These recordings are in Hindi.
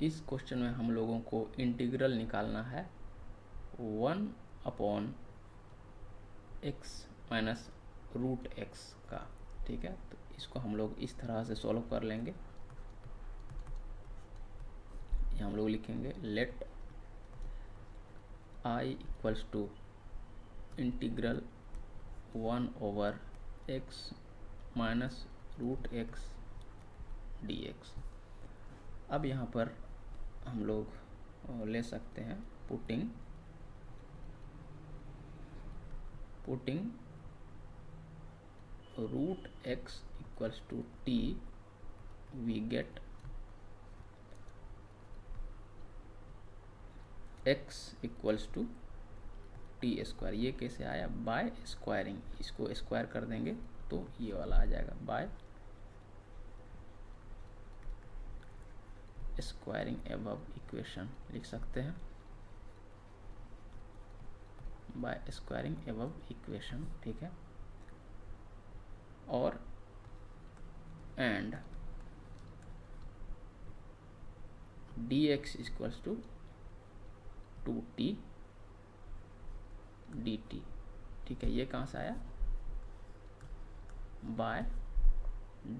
इस क्वेश्चन में हम लोगों को इंटीग्रल निकालना है 1/x माइनस रूट एक्स का। ठीक है, तो इसको हम लोग इस तरह से सॉल्व कर लेंगे। हम लोग लिखेंगे let I equals to integral 1/x minus root x dx। अब यहाँ पर हम लोग ले सकते हैं putting root x equals to t, we get x equals to T square. ये कैसे आया? Bye squaring. इसको स्क्वायर कर देंगे तो ये वाला आ जाएगा, बाय स्क्वायरिंग अबव इक्वेशन लिख सकते हैं, बाय स्क्वायरिंग अबव इक्वेशन। ठीक है, और and dx equals to 2t dt। ठीक है, ये कहाँ से आया? By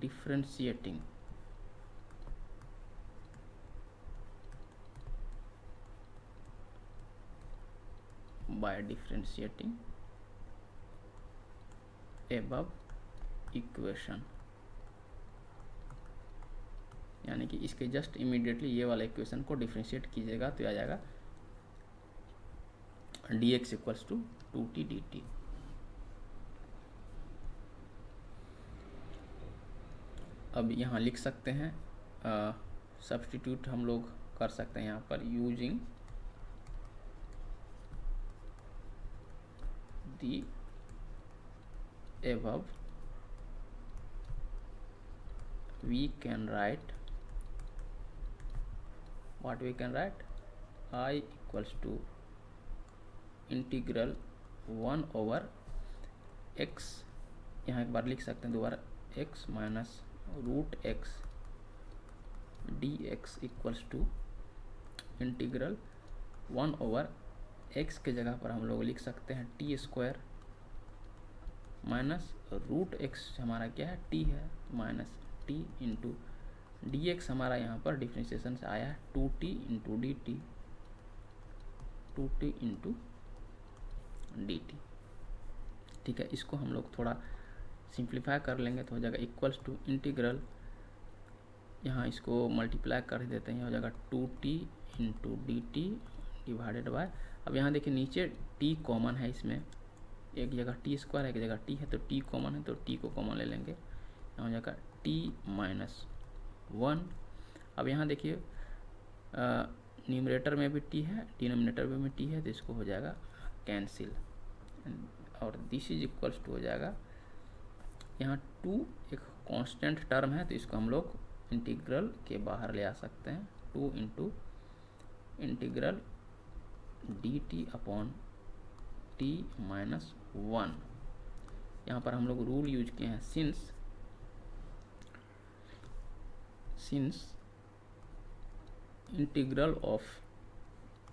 differentiating above equation. यानी कि इसके जस्ट इमीडिएटली ये वाला इक्वेशन को डिफ्रेंशिएट कीजिएगा तो आ जाएगा dx equals to 2t dt। अब यहाँ लिख सकते हैं, सब्स्टिट्यूट हम लोग कर सकते हैं यहाँ पर using the above we can write what we can write I equals to integral 1/x, यहाँ एक बार लिख सकते हैं दोबारा, x minus root x dx equals to integral 1/x के जगह पर हम लोग लिख सकते हैं t square minus root x हमारा क्या है? t है, माइनस t इंटू dx हमारा यहाँ पर डिफ्रेंशिएशन से आया है 2t into dt, 2t into dt। ठीक है, इसको हम लोग थोड़ा सिंप्लीफाई कर लेंगे तो हो जाएगा इक्वल्स टू इंटीग्रल, यहाँ इसको मल्टीप्लाई कर देते हैं, हो जाएगा 2t into dt divided by, अब यहाँ देखिए नीचे t कॉमन है, इसमें एक जगह टी स्क्वायर है, एक जगह t है, तो t कॉमन है तो t को कॉमन ले लेंगे, यहाँ हो जाएगा t माइनस 1। अब यहाँ देखिए न्यूमरेटर में भी t है, डिनोमिनेटर में भी t है, तो इसको हो जाएगा कैंसिल, और दिस इज इक्वल्स टू हो जाएगा, यहाँ 2 एक कांस्टेंट टर्म है तो इसको हम लोग इंटीग्रल के बाहर ले आ सकते हैं, 2 into integral dt upon t minus 1। यहाँ पर हम लोग रूल यूज किए हैं, since integral of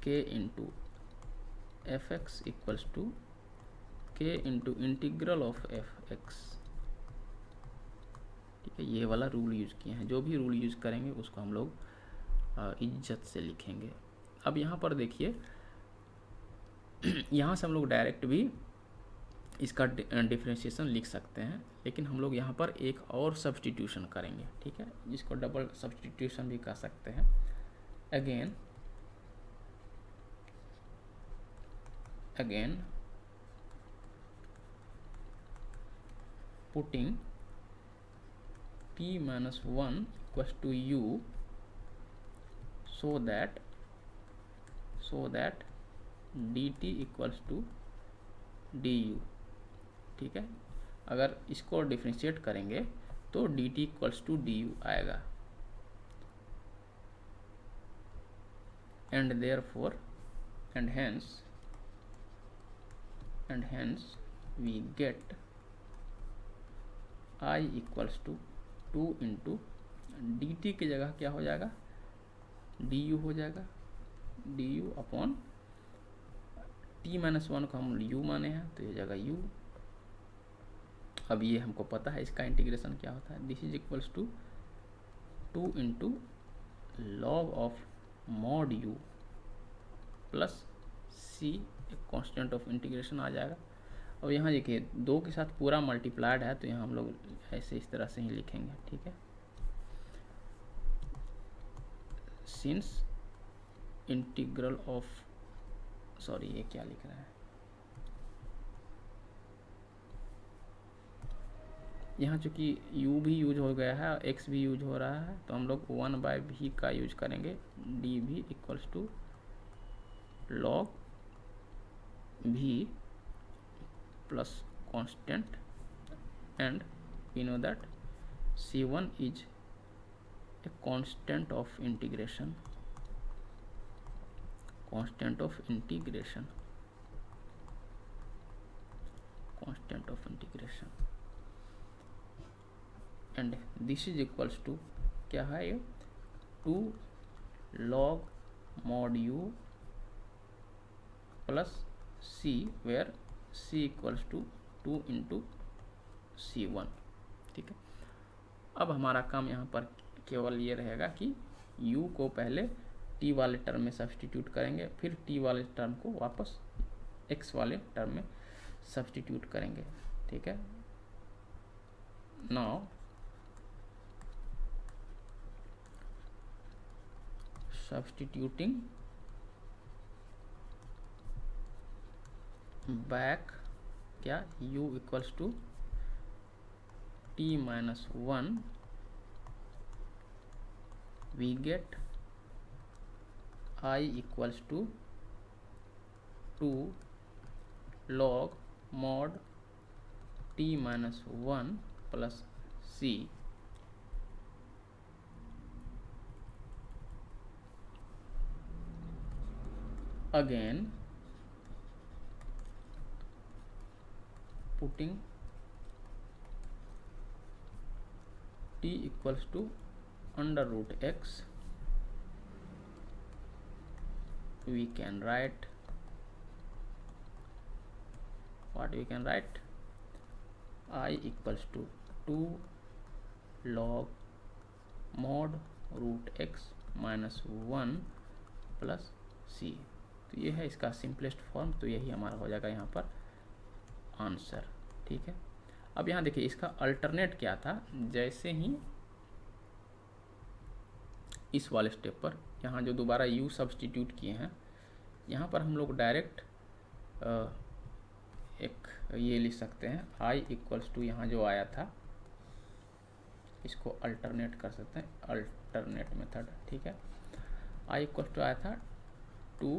k into fx equals to k into integral of fx। ठीक है, ये वाला रूल यूज किए हैं, जो भी रूल यूज करेंगे उसको हम लोग इज्जत से लिखेंगे। अब यहाँ पर देखिए, यहाँ से हम लोग डायरेक्ट भी इसका डिफ्रेंशिएशन लिख सकते हैं, लेकिन हम लोग यहाँ पर एक और सब्स्टिट्यूशन करेंगे। ठीक है, जिसको डबल सब्स्टिट्यूशन भी कर सकते हैं। Again putting t minus 1 equals to u, so that dt equals to du। ठीक है, अगर इसको डिफ्रेंशिएट करेंगे तो dt इक्वल्स टू du आएगा, and therefore and hence we get I equals to 2 into dt की जगह क्या हो जाएगा? डी यू हो जाएगा, D you upon T minus one को हम यू माने हैं तो ये जाएगा यू। अब ये हमको पता है इसका इंटीग्रेशन क्या होता है, this is equals to 2 into log of mod u plus c, एक कांस्टेंट ऑफ इंटीग्रेशन आ जाएगा। और यहाँ देखिए 2 के साथ पूरा मल्टीप्लाइड है तो यहाँ हम लोग ऐसे इस तरह से ही लिखेंगे, ठीक है। सिंस इंटीग्रल ऑफ, सॉरी ये क्या लिख रहा है, यहाँ चूंकि u भी यूज हो गया है और x भी यूज हो रहा है तो हम लोग 1/v का यूज करेंगे, डी भी equals to log v plus constant, and we know that c1 is a constant of integration, constant of integration, constant of integration, and this is equals to क्या है ये 2 log mod u plus c where c equals to 2 into C1, ठीक है। अब हमारा काम यहाँ पर केवल ये रहेगा कि u को पहले t वाले टर्म में सब्सटीट्यूट करेंगे, फिर t वाले टर्म को वापस x वाले टर्म में सब्सटीट्यूट करेंगे, ठीक है। नाउ सब्सटीट्यूटिंग बैक क्या u equals to t minus 1, we get I equals to 2 log mod t minus 1 plus c, again putting t equals to under root x, we can write what we can write, I equals to 2 log mod root x minus 1 plus c। तो ये है इसका सिंपलेस्ट फॉर्म, तो यही हमारा हो जाएगा यहाँ पर आंसर, ठीक है। अब यहाँ देखिए इसका अल्टरनेट क्या था, जैसे ही इस वाले स्टेप पर यहाँ जो दोबारा u सब्सटीट्यूट किए हैं, यहाँ पर हम लोग डायरेक्ट एक ये लिख सकते हैं I इक्वल्स टू यहाँ जो आया था इसको अल्टरनेट कर सकते हैं, अल्टरनेट मेथड, ठीक है। I इक्वल्स टू आया था 2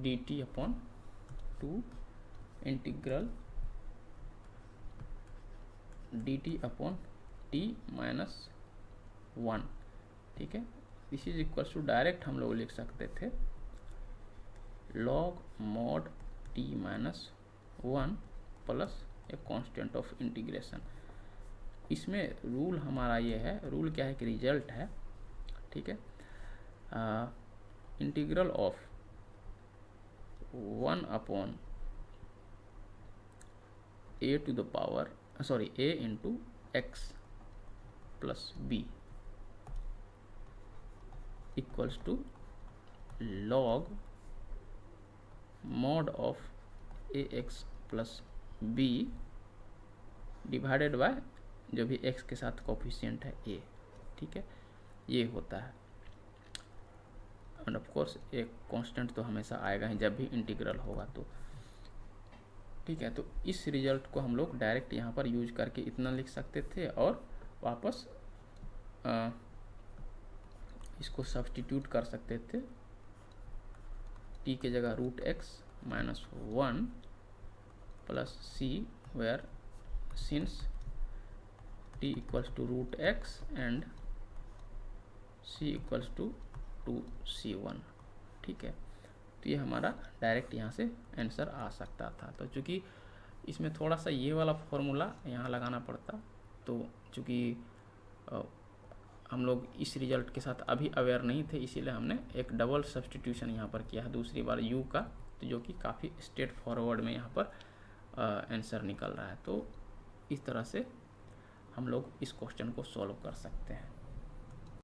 dt upon 2 integral dt upon t minus 1, ठीक है। This is equals to direct हम लोग लिख सकते थे log mod t minus 1 plus a constant of integration. इसमें रूल हमारा ये है, रूल क्या है कि रिजल्ट है, ठीक है। Integral of 1 upon a to the power a into x plus b equals to log mod of ax plus b divided by जो भी x के साथ कोफिशिएंट है a, ठीक है, ये होता है। एंड ऑफ कोर्स एक कांस्टेंट तो हमेशा आएगा ही जब भी इंटीग्रल होगा तो, ठीक है। तो इस रिजल्ट को हम लोग डायरेक्ट यहाँ पर यूज करके इतना लिख सकते थे और वापस इसको सब्सटीट्यूट कर सकते थे, t के जगह root x minus 1 plus c where since t equals to root x and c equals to 2c1, ठीक है। तो ये हमारा डायरेक्ट यहाँ से आंसर आ सकता था। तो चूँकि इसमें थोड़ा सा ये वाला फॉर्मूला यहाँ लगाना पड़ता, तो चूँकि हम लोग इस रिजल्ट के साथ अभी अवेयर नहीं थे, इसीलिए हमने एक डबल सब्सटीट्यूशन यहाँ पर किया है दूसरी बार u का, तो जो कि काफ़ी स्ट्रेट फॉरवर्ड में यहाँ पर आंसर निकल रहा है। तो इस तरह से हम लोग इस क्वेश्चन को सॉल्व कर सकते हैं।